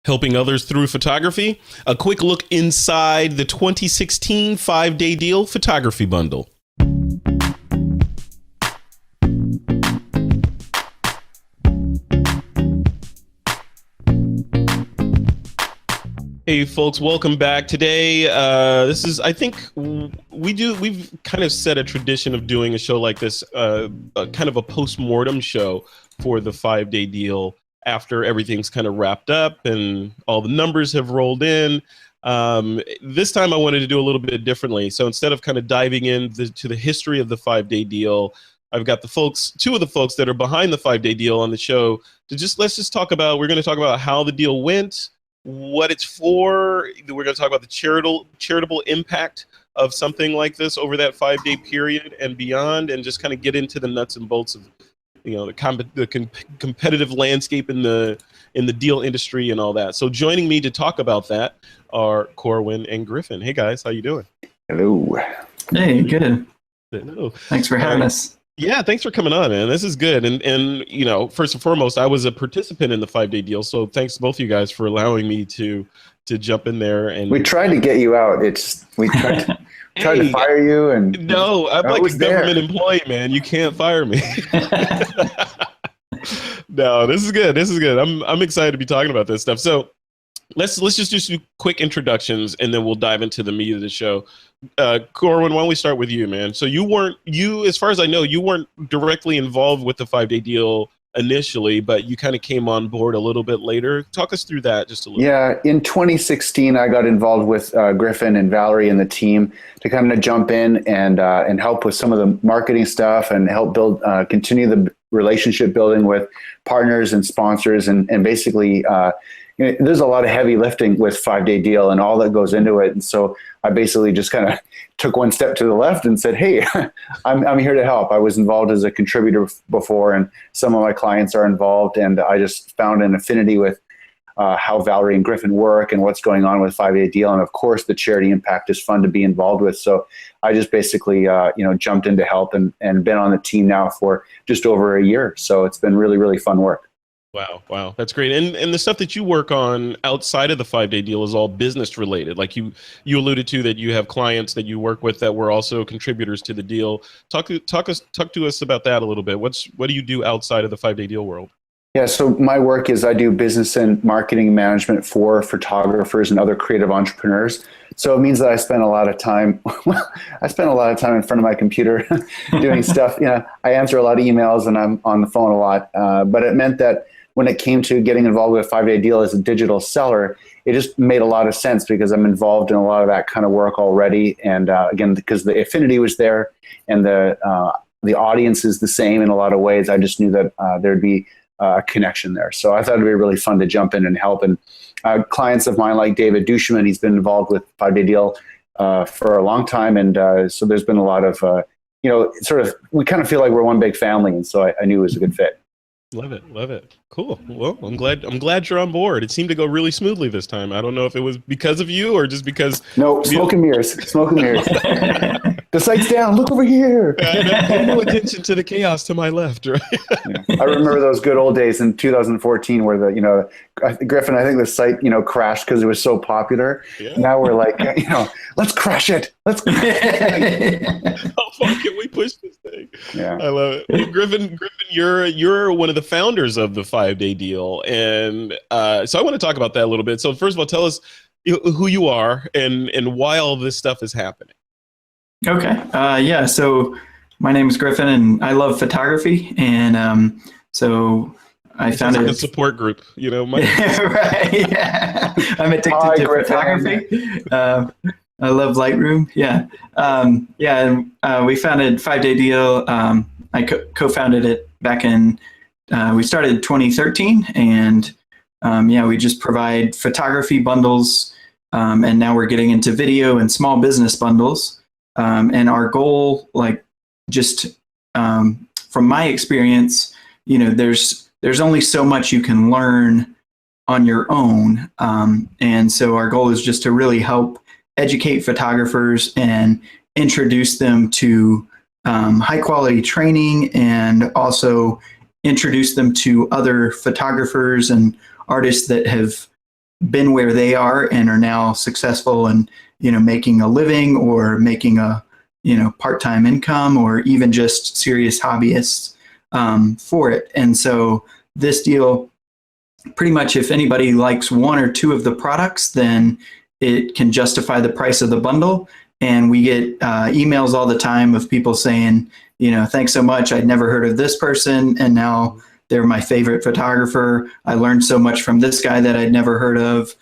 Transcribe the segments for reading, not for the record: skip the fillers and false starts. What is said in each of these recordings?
helping others through photography. A quick look inside the 2016 5-day deal photography bundle. Hey folks, welcome back. Today, I think we've kind of set a tradition of doing a show like this, kind of a post-mortem show for the 5-day deal after everything's kind of wrapped up and all the numbers have rolled in. This time I wanted to do a little bit differently. So instead of kind of diving into the history of the 5-day deal, I've got two of the folks that are behind the 5-day deal on the show to let's just talk about, we're going to talk about how the deal went, what it's for. We're going to talk about the charitable impact of something like this over that 5-day period and beyond, and just kind of get into the nuts and bolts of, the competitive landscape in the deal industry and all that. So joining me to talk about that are Cowin and Griffin. Hey guys, how you doing? Hello. Hey, good. Hello. Thanks for having us. Yeah, thanks for coming on, man. This is good. And first and foremost, I was a participant in the 5-day deal, so thanks to both of you guys for allowing me to jump in there. And we tried to get you out. We tried to fire you, and no, I'm like a government employee, man. You can't fire me. No, this is good. This is good. I'm excited to be talking about this stuff. So let's just do quick introductions, and then we'll dive into the meat of the show. Cowin, why don't we start with you, man? So you, as far as I know, you weren't directly involved with the 5-day deal initially, but you kind of came on board a little bit later. Talk us through that just a little. Yeah, in 2016, I got involved with Griffin and Valerie and the team to kind of jump in and help with some of the marketing stuff and help continue the relationship building with partners and sponsors, and basically there's a lot of heavy lifting with 5-day deal and all that goes into it. And so I basically just kind of took one step to the left and said, hey, I'm here to help. I was involved as a contributor before, and some of my clients are involved, and I just found an affinity with how Valerie and Griffin work and what's going on with 5-day deal. And of course, the charity impact is fun to be involved with. So I just basically, jumped in to help and been on the team now for just over a year. So it's been really, really fun work. Wow, that's great. And the stuff that you work on outside of the 5-day deal is all business related. Like you alluded to that you have clients that you work with that were also contributors to the deal. Talk to us about that a little bit. What do you do outside of the 5-day deal world? Yeah, so my work is I do business and marketing management for photographers and other creative entrepreneurs. So it means that I spend a lot of time in front of my computer doing stuff. I answer a lot of emails and I'm on the phone a lot. But it meant that when it came to getting involved with a 5-day deal as a digital seller, it just made a lot of sense because I'm involved in a lot of that kind of work already. And again, because the affinity was there and the audience is the same in a lot of ways, I just knew that there'd be a connection there. So I thought it'd be really fun to jump in and help. And clients of mine like David Duchemin, he's been involved with 5-day deal for a long time. And so there's been a lot of, we kind of feel like we're one big family. And so I knew it was a good fit. Love it. Cool. Well, I'm glad you're on board. It seemed to go really smoothly this time. I don't know if it was because of you or just because. No, smoke and mirrors. The site's down. Look over here. Pay no attention to the chaos to my left, right? Yeah. I remember those good old days in 2014 where Griffin, I think the site, crashed because it was so popular. Yeah. Now we're like, let's crash it. How far can we push this thing? Yeah. I love it. Well, Griffin, you're one of the founders of the 5-day deal. And so I want to talk about that a little bit. So first of all, tell us who you are and why all this stuff is happening. Okay. So my name is Griffin and I love photography. And so I founded a support group, right. Yeah. I'm addicted to photography. I love Lightroom. Yeah. And we founded 5-day deal. I co-founded it back in, we started 2013 and we just provide photography bundles. And now we're getting into video and small business bundles. And our goal, from my experience, there's only so much you can learn on your own. And so our goal is just to really help educate photographers and introduce them to high quality training and also introduce them to other photographers and artists that have been where they are and are now successful and, making a living or making a, part-time income, or even just serious hobbyists for it. And so this deal, pretty much if anybody likes one or two of the products, then it can justify the price of the bundle. And we get emails all the time of people saying, thanks so much. I'd never heard of this person, and now they're my favorite photographer. I learned so much from this guy that I'd never heard of.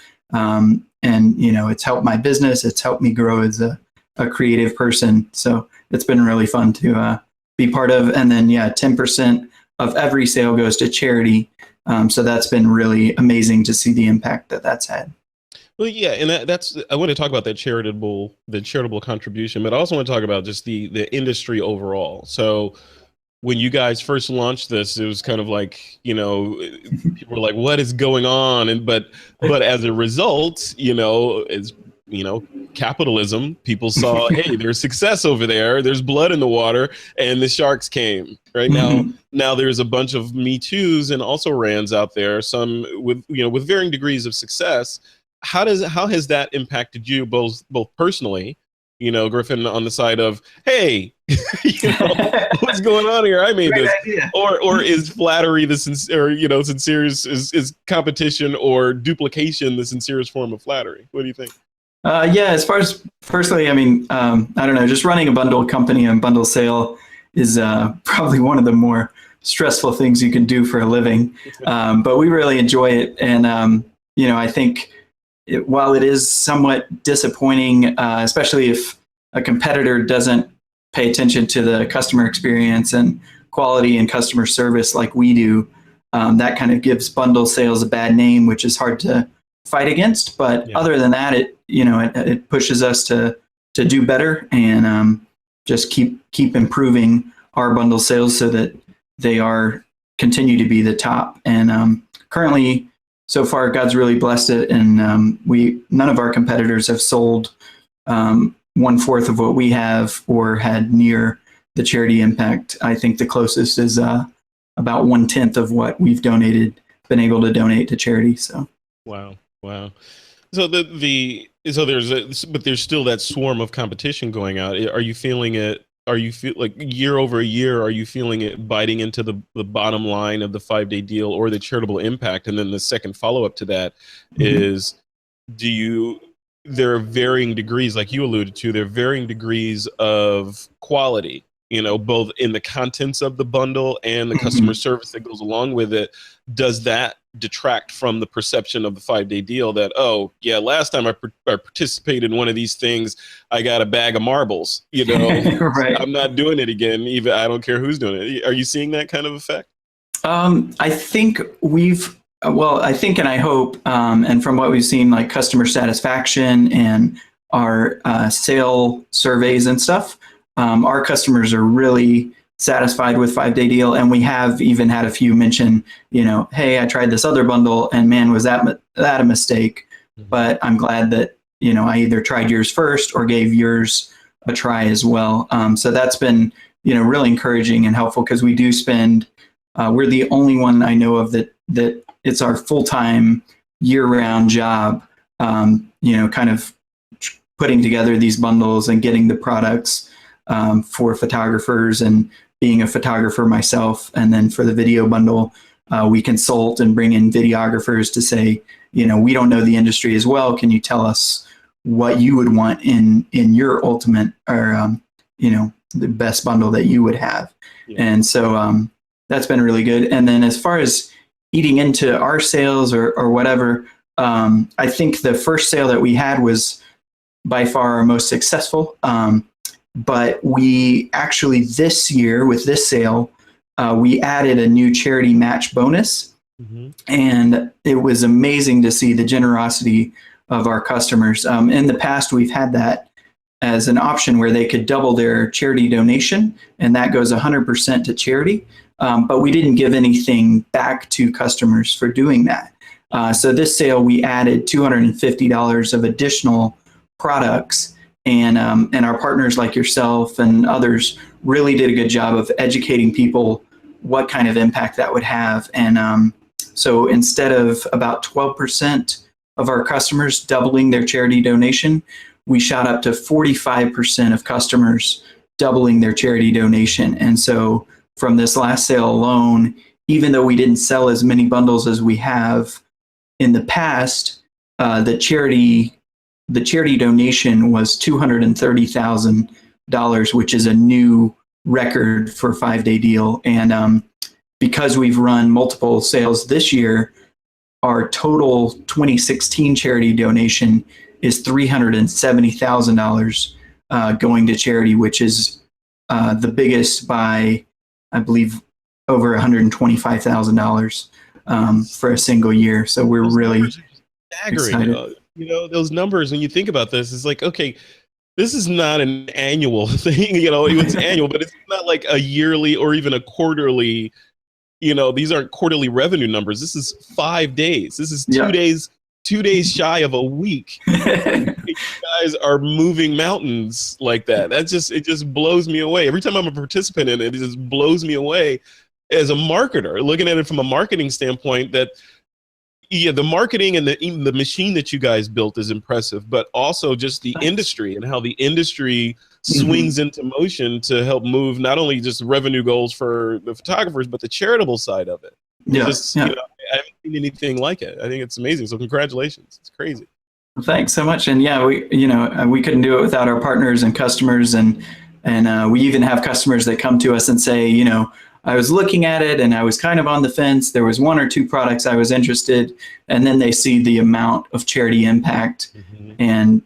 And, it's helped my business. It's helped me grow as a creative person. So it's been really fun to be part of. And then, 10% of every sale goes to charity. So that's been really amazing to see the impact that that's had. Well, yeah, and that's I want to talk about the charitable contribution, but I also want to talk about just the industry overall. So when you guys first launched this, it was kind of like, people were like, what is going on? And but as a result, it's capitalism. People saw, hey, there's success over there. There's blood in the water, and the sharks came. Right now, there's a bunch of Me Too's and also Rands out there, some with with varying degrees of success. How has that impacted you both personally? Griffin, on the side of, hey, what's going on here? I made this. Idea. Or is flattery the sincere, sincerest is competition or duplication the sincerest form of flattery? What do you think? As far as personally, I mean, I don't know, just running a bundle company and bundle sale is probably one of the more stressful things you can do for a living. But we really enjoy it. And, I think while it is somewhat disappointing, especially if a competitor doesn't pay attention to the customer experience and quality and customer service like we do, that kind of gives bundle sales a bad name, which is hard to fight against. But other than that, it pushes us to do better and just keep improving our bundle sales so that they continue to be the top. And currently, so far, God's really blessed it, and none of our competitors have sold 1/4 of what we have or had near the charity impact. I think the closest is about 1/10 of what we've been able to donate to charity. So wow. So there's still that swarm of competition going out. Are you feeling it? Are you feel like year over year? Are you feeling it biting into the bottom line of the 5-day deal or the charitable impact? And then the second follow up to that is, there are varying degrees, like you alluded to, there are varying degrees of quality, both in the contents of the bundle and the customer service that goes along with it. Does that detract from the perception of the 5-day deal that, oh yeah, last time I participated in one of these things, I got a bag of marbles, Right. I'm not doing it again, even I don't care who's doing it. Are you seeing that kind of effect? I think I think and I hope, and from what we've seen, like customer satisfaction and our sale surveys and stuff, our customers are really satisfied with 5-day deal. And we have even had a few mention, hey, I tried this other bundle and man, was that a mistake? But I'm glad that, I either tried yours first or gave yours a try as well. So that's been, really encouraging and helpful, because we do spend, we're the only one I know of that it's our full-time year-round job, kind of putting together these bundles and getting the products for photographers, and being a photographer myself. And then for the video bundle, we consult and bring in videographers to say, we don't know the industry as well. Can you tell us what you would want in your ultimate, or, the best bundle that you would have? Yeah. And so that's been really good. And then as far as eating into our sales or whatever, I think the first sale that we had was by far our most successful. But we actually this year with this sale, we added a new charity match bonus. And it was amazing to see the generosity of our customers. In the past, we've had that as an option where they could double their charity donation, and that goes 100% to charity. But we didn't give anything back to customers for doing that. So this sale, we added $250 of additional products. And our partners like yourself and others really did a good job of educating people what kind of impact that would have. And so instead of about 12% of our customers doubling their charity donation, we shot up to 45% of customers doubling their charity donation. And so from this last sale alone, even though we didn't sell as many bundles as we have in the past, the charity donation was $230,000, which is a new record for a 5-day deal. And because we've run multiple sales this year, our total 2016 charity donation is $370,000 going to charity, which is the biggest by, I believe, over $125,000 for a single year. So we're really staggering. Those numbers, when you think about this, it's like, okay, this is not an annual thing, it's annual, but it's not like a yearly or even a quarterly, these aren't quarterly revenue numbers. This is 5 days. This is 2 days, 2 days shy of a week. You guys are moving mountains like that. It just blows me away. Every time I'm a participant in it, it just blows me away as a marketer, looking at it from a marketing standpoint. That the marketing and the machine that you guys built is impressive, but also just the industry and how the industry swings into motion to help move not only just revenue goals for the photographers, but the charitable side of it. I haven't seen anything like it. I think it's amazing. So congratulations. It's crazy. Well, thanks so much. And we couldn't do it without our partners and customers. And we even have customers that come to us and say, I was looking at it and I was kind of on the fence. There was 1 or 2 products I was interested, and then they see the amount of charity impact, and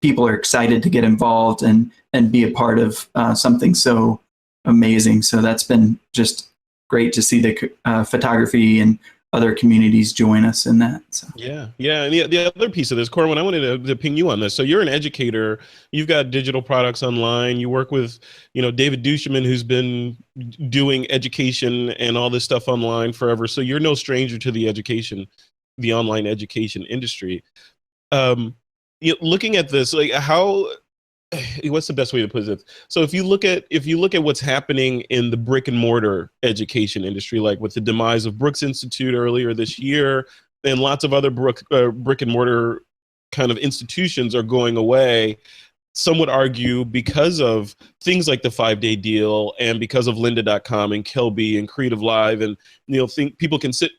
people are excited to get involved and be a part of something so amazing. So that's been just great to see the photography and other communities join us in that. So. Yeah. And the other piece of this, Corwin, I wanted to ping you on this. So you're an educator. You've got digital products online. You work with, David Duchemin, who's been doing education and all this stuff online forever. So you're no stranger to the online education industry. Looking at this, like what's the best way to put it? So if you look at what's happening in the brick and mortar education industry, like with the demise of Brooks Institute earlier this year, and lots of other brick and mortar kind of institutions are going away. Some would argue because of things like the 5-day deal and because of lynda.com and Kelby and Creative Live, and think people can sit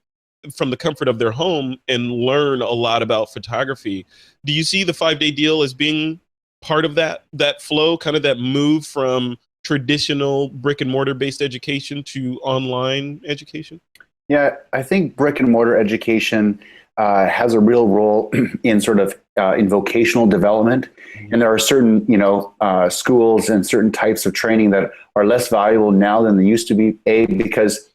from the comfort of their home and learn a lot about photography. Do you see the 5-day deal as being part of that flow, kind of that move from traditional brick and mortar based education to online education? Yeah, I think brick and mortar education has a real role in sort of in vocational development. And there are certain, schools and certain types of training that are less valuable now than they used to be, because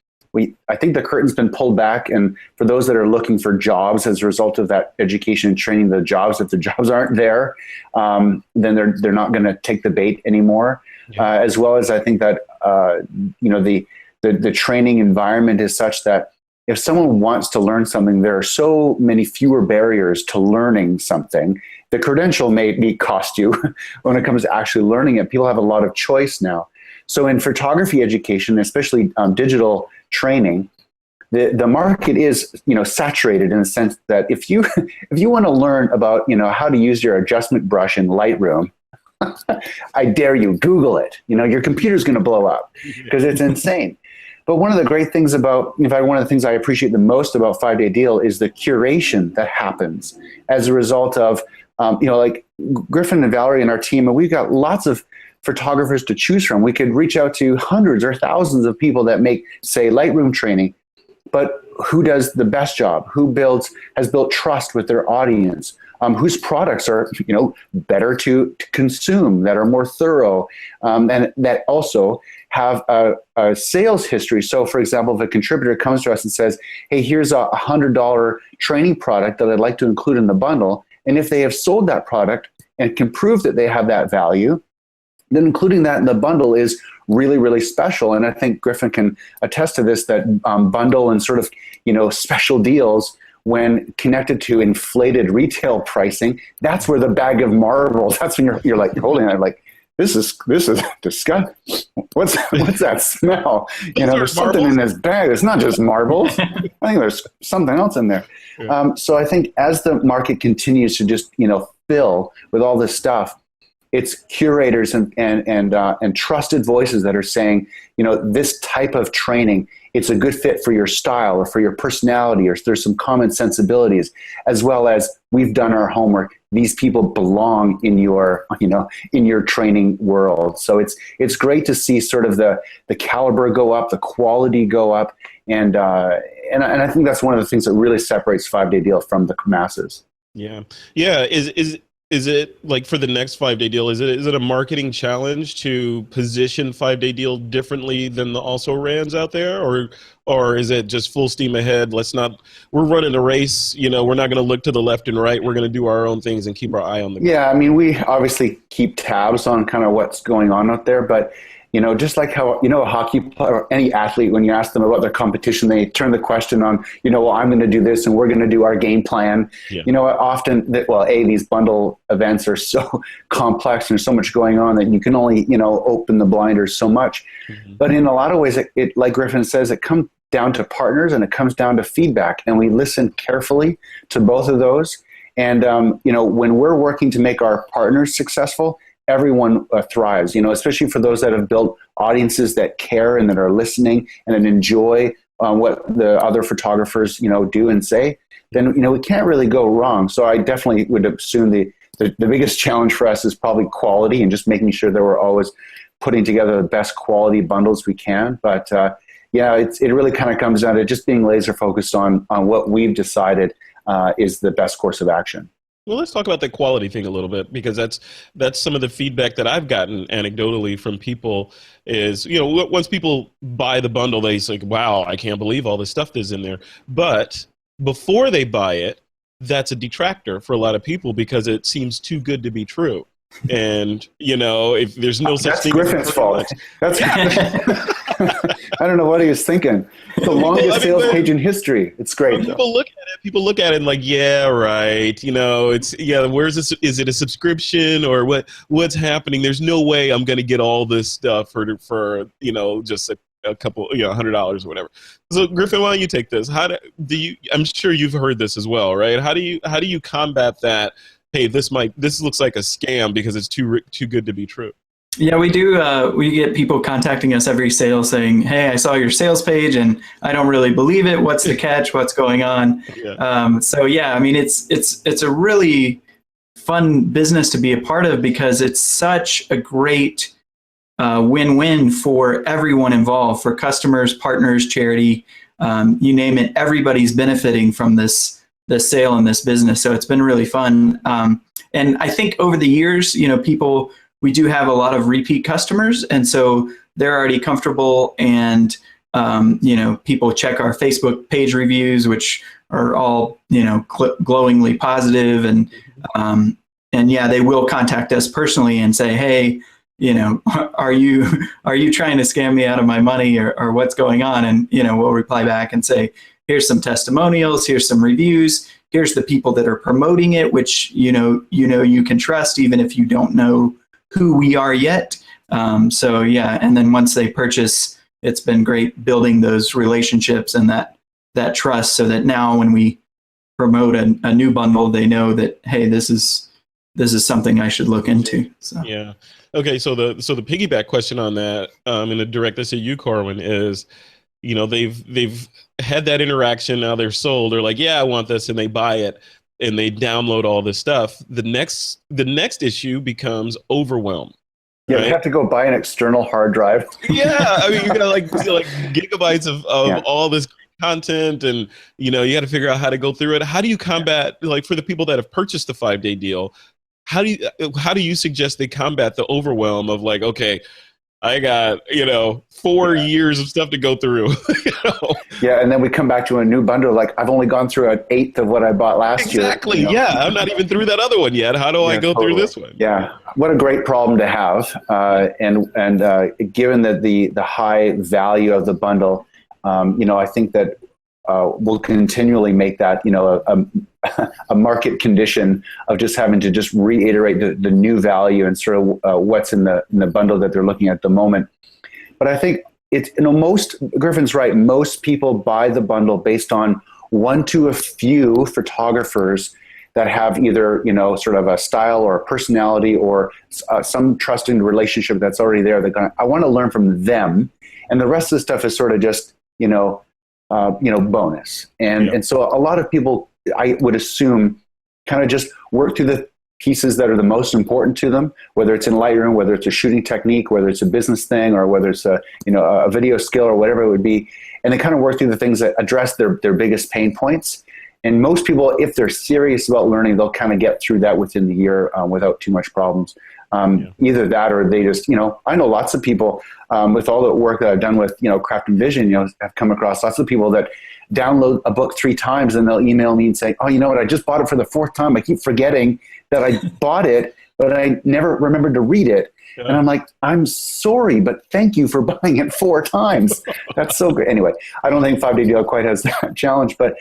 I think the curtain's been pulled back, and for those that are looking for jobs as a result of that education and training, if the jobs aren't there, then they're not going to take the bait anymore. As well as I think that the training environment is such that if someone wants to learn something, there are so many fewer barriers to learning something. The credential may cost you when it comes to actually learning it. People have a lot of choice now. So in photography education, especially digital training, the market is saturated in the sense that if you want to learn about how to use your adjustment brush in Lightroom, I dare you, Google it. Your computer's going to blow up because it's insane. But one of the great things one of the things I appreciate the most about 5-day deal is the curation that happens as a result of like Griffin and Valerie and our team, and we've got lots of photographers to choose from. We could reach out to hundreds or thousands of people that make, say, Lightroom training, but who does the best job? Who has built trust with their audience? Whose products are better to consume, that are more thorough, and that also have a sales history. So, for example, if a contributor comes to us and says, "Hey, here's a $100 training product that I'd like to include in the bundle," and if they have sold that product and can prove that they have that value, then including that in the bundle is really, really special. And I think Griffin can attest to this, that bundle and sort of, special deals, when connected to inflated retail pricing, that's where the bag of marbles, that's when you're like holding it, like, this is disgusting. What's that smell? There's something in this bag. It's not just marbles. I think there's something else in there. Yeah. So I think as the market continues to just fill with all this stuff, it's curators and trusted voices that are saying, this type of training, it's a good fit for your style or for your personality, or there's some common sensibilities, as well as we've done our homework. These people belong in your, in your training world. So it's great to see sort of the caliber go up, the quality go up, and I think that's one of the things that really separates 5-Day Deal from the masses. Yeah. Is it like for the next 5-Day Deal? Is it a marketing challenge to position 5-Day Deal differently than the also rans out there, or is it just full steam ahead? We're running a race. We're not going to look to the left and right. We're going to do our own things and keep our eye on the. Yeah, I mean, we obviously keep tabs on kind of what's going on out there, but just like how, a hockey player or any athlete, when you ask them about their competition, they turn the question on, well, I'm going to do this and we're going to do our game plan. Yeah. Often these bundle events are so complex and there's so much going on that you can only, open the blinders so much. Mm-hmm. But in a lot of ways, it like Griffin says, it comes down to partners and it comes down to feedback. And we listen carefully to both of those. And, when we're working to make our partners successful, everyone thrives, especially for those that have built audiences that care and that are listening and that enjoy what the other photographers, do and say, then, we can't really go wrong. So I definitely would assume the biggest challenge for us is probably quality and just making sure that we're always putting together the best quality bundles we can. But it really kind of comes down to just being laser focused on what we've decided is the best course of action. Well, let's talk about the quality thing a little bit, because that's some of the feedback that I've gotten anecdotally from people is, once people buy the bundle, they say, wow, I can't believe all this stuff that's in there. But before they buy it, that's a detractor for a lot of people because it seems too good to be true. And, if there's no such thing. That's Griffin's fault. That's I don't know what he was thinking. The longest sales page in history. It's great. People look at it and like, yeah, right. Where's this? Is it a subscription or what's happening? There's no way I'm going to get all this stuff for just a couple, $100 or whatever. So Griffin, why don't you take this? I'm sure you've heard this as well, right? How do you combat that? Hey, this looks like a scam because it's too good to be true. Yeah, we do. We get people contacting us every sale saying, hey, I saw your sales page and I don't really believe it. What's the catch? What's going on? Yeah. It's a really fun business to be a part of because it's such a great win-win for everyone involved, for customers, partners, charity, you name it. Everybody's benefiting from this sale and this business. So it's been really fun. And I think over the years, we do have a lot of repeat customers, and so they're already comfortable. And people check our Facebook page reviews, which are all glowingly positive, and they will contact us personally and say, hey, are you trying to scam me out of my money, or what's going on? And we'll reply back and say, here's some testimonials, here's some reviews, here's the people that are promoting it, which you can trust even if you don't know who we are yet. And then once they purchase, it's been great building those relationships and that trust, so that now when we promote a new bundle, they know that, hey, this is something I should look into. So. Yeah. Okay. So the piggyback question on that, and to direct this at you, Cowin, is, they've had that interaction. Now they're sold. They're like, yeah, I want this, and they buy it. And they download all this stuff. The next issue becomes overwhelm. Yeah, right? You have to go buy an external hard drive. Yeah, I mean, you got like gigabytes of all this content, and you got to figure out how to go through it. How do you combat, like, for the people that have purchased the 5-day deal? How do you suggest they combat the overwhelm of like, okay, I got 4 years of stuff to go through. Yeah, and then we come back to a new bundle. Like, I've only gone through an eighth of what I bought last year. Exactly. Yeah, I'm not even through that other one yet. How do I go through this one? Yeah, what a great problem to have. And given that the high value of the bundle, I think that we'll continually make that a market condition of just having to just reiterate the new value and sort of what's in the bundle that they're looking at the moment. But I think it's, Griffin's right. Most people buy the bundle based on one to a few photographers that have either, sort of a style or a personality or some trusting relationship that's already there. I want to learn from them. And the rest of the stuff is sort of just, bonus. And so a lot of people, I would assume, kind of just work through the pieces that are the most important to them, whether it's in Lightroom, whether it's a shooting technique, whether it's a business thing, or whether it's a video skill or whatever it would be. And they kind of work through the things that address their biggest pain points. And most people, if they're serious about learning, they'll kind of get through that within the year without too much problems. Either that or they just, I know lots of people with all the work that I've done with, Craft and Vision, I've come across lots of people that download a book 3 times and they'll email me and say, oh, you know what, I just bought it for the 4th time. I keep forgetting that I bought it, but I never remembered to read it. Yeah. And I'm like, I'm sorry, but thank you for buying it 4 times. That's so great. Anyway, I don't think 5-Day Deal quite has that challenge, but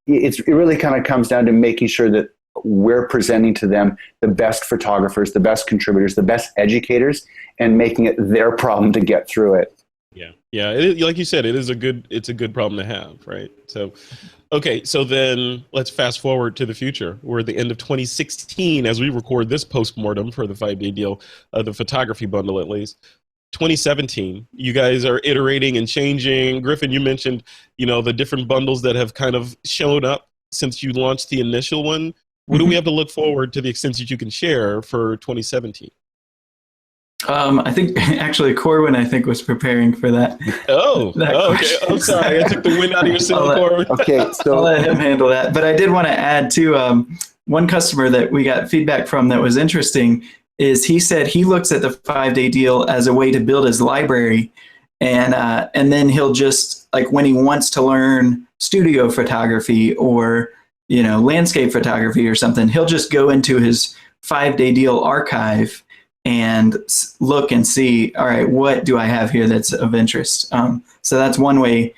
it really kind of comes down to making sure that we're presenting to them the best photographers, the best contributors, the best educators, and making it their problem to get through it. Yeah. Like you said, it's a good problem to have, right? So, okay, so then let's fast forward to the future. We're at the end of 2016 as we record this postmortem for the 5-Day Deal, the photography bundle at least. 2017, you guys are iterating and changing. Griffin, you mentioned, the different bundles that have kind of shown up since you launched the initial one. What do we have to look forward to the extent that you can share for 2017? I think actually Corwin, was preparing for that. Okay. I'm sorry. I took the wind out of your sail, Corwin. Okay, so I'll let him handle that. But I did want to add too, one customer that we got feedback from that was interesting is he said he looks at the 5-Day Deal as a way to build his library, and then he'll just, like, when he wants to learn studio photography or landscape photography or something, he'll just go into his 5-Day Deal archive and look and see, all right, what do I have here that's of interest? So that's one way,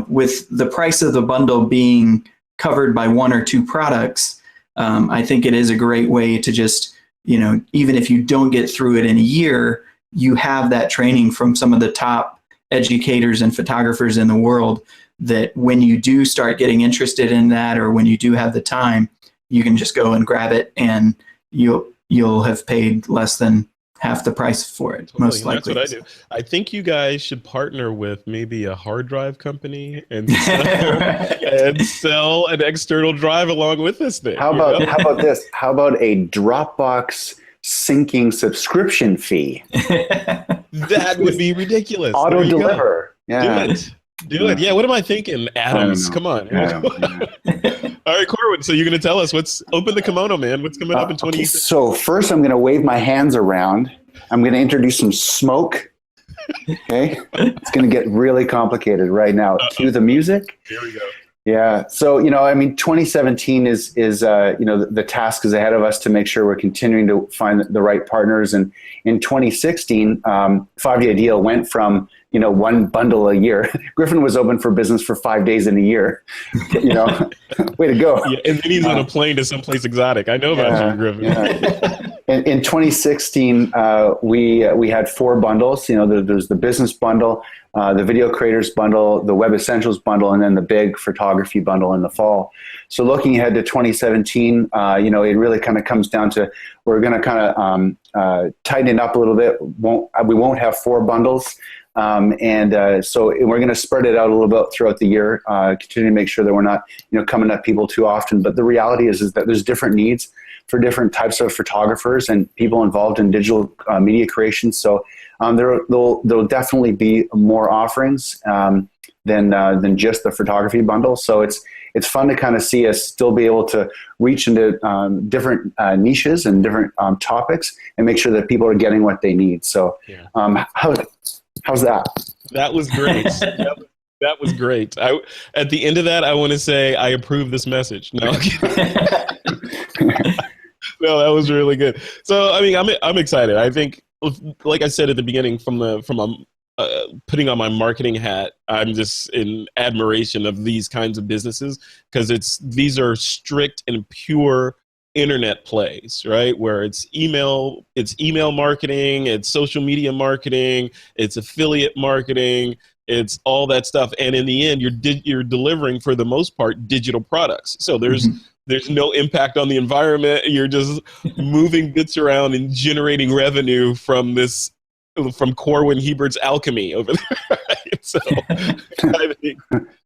with the price of the bundle being covered by 1 or 2 products, I think it is a great way to just, even if you don't get through it in a year, you have that training from some of the top educators and photographers in the world that when you do start getting interested in that, or when you do have the time, you can just go and grab it and you'll have paid less than half the price for it, totally. Most likely. That's what I do. I think you guys should partner with maybe a hard drive company and sell an external drive along with this thing. How about this? How about a Dropbox syncing subscription fee? That would be ridiculous. Auto deliver. Yeah. Do it. Yeah. What am I thinking, Adams? Come on. All right, Corwin. So you're going to tell us open the kimono, man. What's coming up in 2018? So first, I'm going to wave my hands around. I'm going to introduce some smoke. Okay, it's going to get really complicated right now. Cue the music. Here we go. Yeah. So 2017 is the task is ahead of us to make sure we're continuing to find the right partners. And in 2016, 5-Day Deal went from 1 bundle a year. Griffin was open for business for 5 days in a year. Way to go. Yeah, and then he's on a plane to someplace exotic. I know about you, Griffin. Yeah. In 2016, we had 4 bundles. There's the business bundle, the video creators bundle, the web essentials bundle, and then the big photography bundle in the fall. So looking ahead to 2017, it really kind of comes down to we're going to kind of tighten it up a little bit. We won't have 4 bundles. So we're going to spread it out a little bit throughout the year, continue to make sure that we're not, coming at people too often. But the reality is that there's different needs for different types of photographers and people involved in digital media creation. So there'll definitely be more offerings than just the photography bundle. So it's fun to kind of see us still be able to reach into different niches and different topics and make sure that people are getting what they need. So how's that? That was great. That was great. At the end of that, I want to say I approve this message. No, no, that was really good. So, I'm excited. I think, like I said at the beginning, from a putting on my marketing hat, I'm just in admiration of these kinds of businesses, because these are strict and pure internet plays, right? Where it's email marketing, it's social media marketing, it's affiliate marketing, it's all that stuff. And in the end, you're delivering, for the most part, digital products. So there's no impact on the environment. You're just moving bits around and generating revenue from Corwin Heibert's alchemy over there. Right? So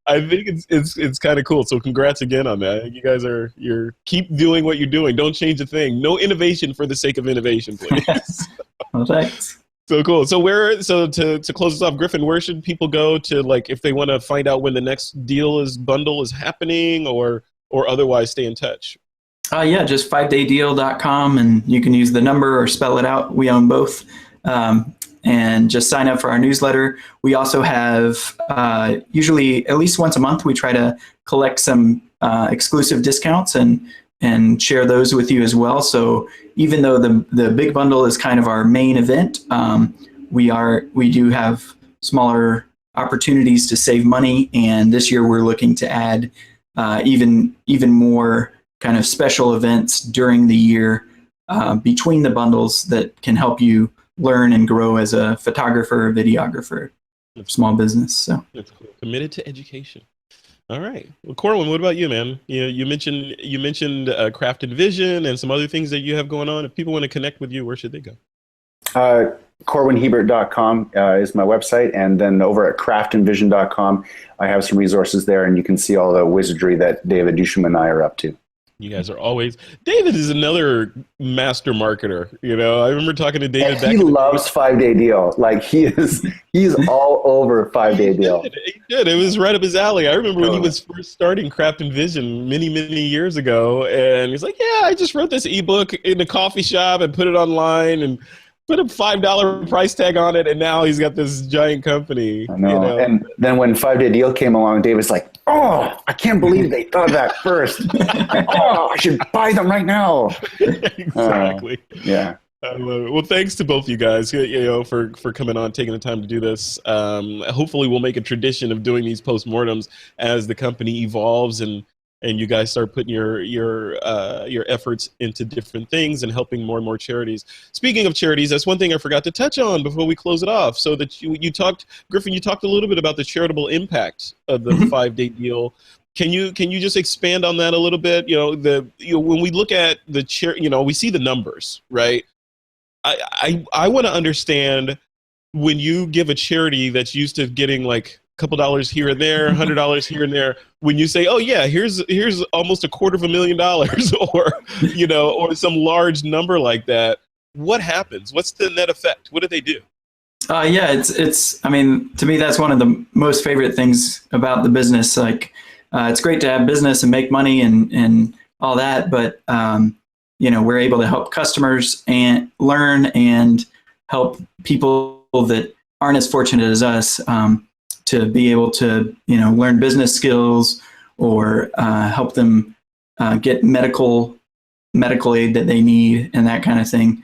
I think it's kind of cool. So congrats again on that. You guys keep doing what you're doing. Don't change a thing. No innovation for the sake of innovation, please. Well, thanks. So cool. So to close this off, Griffin, where should people go to, like, if they want to find out when the next bundle is happening, or otherwise stay in touch? Yeah, just 5daydeal.com, and you can use the number or spell it out. We own both. And just sign up for our newsletter. We also have, usually at least once a month, we try to collect some exclusive discounts and share those with you as well. So even though the big bundle is kind of our main event, we do have smaller opportunities to save money. And this year we're looking to add even more kind of special events during the year between the bundles that can help you learn and grow as a photographer or videographer, small business. So committed to education. All right. Well, Corwin, what about you, man? You mentioned Craft and Vision and some other things that you have going on. If people want to connect with you, where should they go? CorwinHeibert.com is my website, and then over at craftandvision.com, I have some resources there, and you can see all the wizardry that David Dusham and I are up to. You guys are always. David is another master marketer. I remember talking to David. And he loves 5-day deal. Like he's all over 5-day deal. He did. It was right up his alley. I remember when he was first starting Craft and Vision many years ago, and he's like, "Yeah, I just wrote this ebook in a coffee shop and put it online and put a $5 price tag on it, and now he's got this giant company." I know. And then when 5-day deal came along, David's like, "Oh, I can't believe they thought of that first. Oh, I should buy them right now." Exactly. Yeah. I love it. Well, thanks to both you guys, for coming on, taking the time to do this. Hopefully, we'll make a tradition of doing these postmortems as the company evolves and you guys start putting your efforts into different things and helping more and more charities. Speaking of charities, that's one thing I forgot to touch on before we close it off. So that Griffin, you talked a little bit about the charitable impact of the 5-day deal. Can you just expand on that a little bit? When we look at the we see the numbers, right? I want to understand, when you give a charity that's used to getting like couple dollars here and there, $100 here and there, when you say, "Oh yeah, here's almost $250,000,000," or some large number like that, what happens? What's the net effect? What do they do? Yeah, it's. I mean, to me, that's one of the most favorite things about the business. Like, it's great to have business and make money and all that, but we're able to help customers and learn and help people that aren't as fortunate as us. To be able to, learn business skills or help them get medical aid that they need and that kind of thing.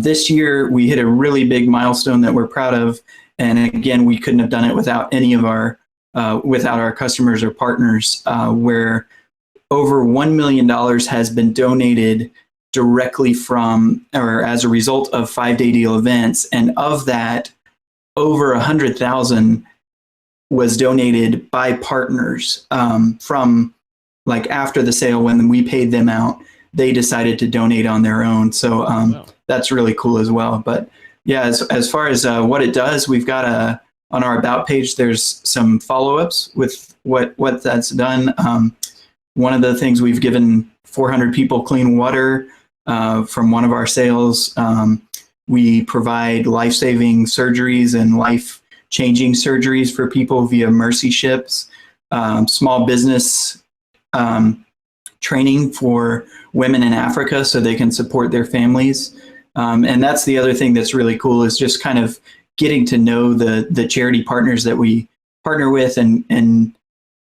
This year, we hit a really big milestone that we're proud of. And again, we couldn't have done it without any of without our customers or partners, where over $1 million has been donated directly from or as a result of 5-day deal events. And of that, over 100,000 was donated by partners from like after the sale. When we paid them out, they decided to donate on their own. So wow. That's really cool as well. But yeah, as far as what it does, we've got on our About page, there's some follow-ups with what that's done. One of the things, we've given 400 people clean water from one of our sales. We provide life-saving surgeries and life-changing surgeries for people via Mercy Ships, small business training for women in Africa so they can support their families. And that's the other thing that's really cool, is just kind of getting to know the charity partners that we partner with and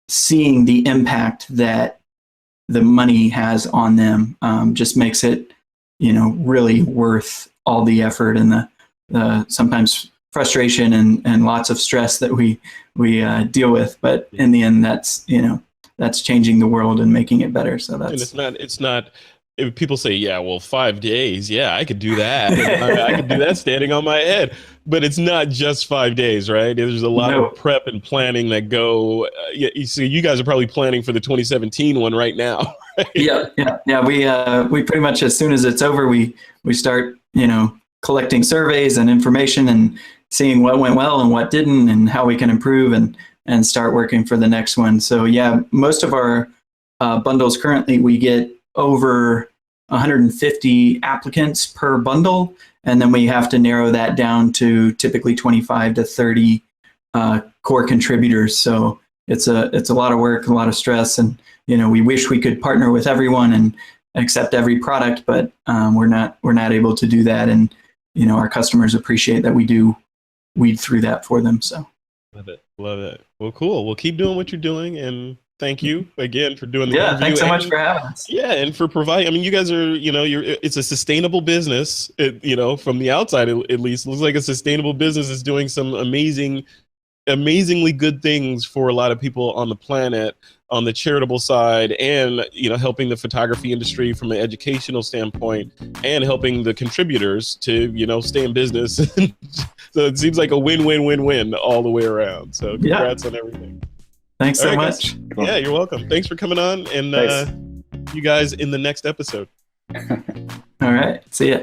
seeing the impact that the money has on them. Just makes it, really worth all the effort and the sometimes frustration and lots of stress that we deal with. But in the end, that's changing the world and making it better. So that's. And it's not. If people say, yeah, well, 5 days, yeah, I could do that. I could do that standing on my head. But it's not just 5 days, right? There's a lot of prep and planning that go. So you guys are probably planning for the 2017 one right now. Right? Yeah. We pretty much, as soon as it's over, we start collecting surveys and information and seeing what went well and what didn't, and how we can improve and start working for the next one. So yeah, most of our bundles currently, we get over 150 applicants per bundle, and then we have to narrow that down to typically 25 to 30 core contributors. So it's a lot of work, a lot of stress, and we wish we could partner with everyone and accept every product, but we're not able to do that. And our customers appreciate that we do weed through that for them. So love it. Well, cool. We'll keep doing what you're doing, and thank you again for doing the interview. Thanks so much for having us. Yeah, and for providing. I mean, you guys are, it's a sustainable business. From the outside, at least, it looks like a sustainable business is doing some amazingly good things for a lot of people on the planet, on the charitable side, and helping the photography industry from an educational standpoint, and helping the contributors to stay in business. So it seems like a win-win-win-win all the way around. So congrats on everything. Thanks so much. Cool. Yeah, you're welcome. Thanks for coming on, and you guys in the next episode. All right. See ya.